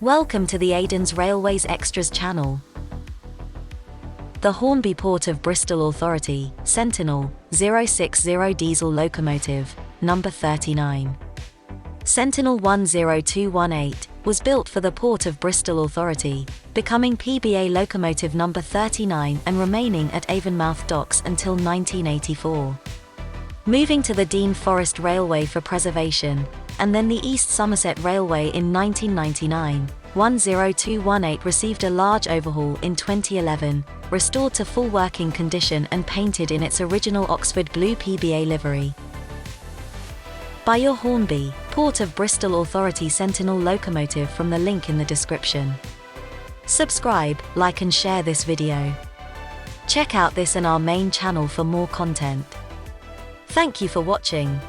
Welcome to the Aidans Railways Extras channel. The Hornby Port of Bristol Authority, Sentinel, 060 diesel locomotive, number 39. Sentinel 10218, was built for the Port of Bristol Authority, becoming PBA locomotive number 39 and remaining at Avonmouth Docks until 1984. Moving to the Dean Forest Railway for preservation, and then the East Somerset Railway in 1999, 10218 received a large overhaul in 2011, restored to full working condition and painted in its original Oxford Blue PBA livery. Buy your Hornby, Port of Bristol Authority Sentinel locomotive from the link in the description. Subscribe, like and share this video. Check out this and our main channel for more content. Thank you for watching.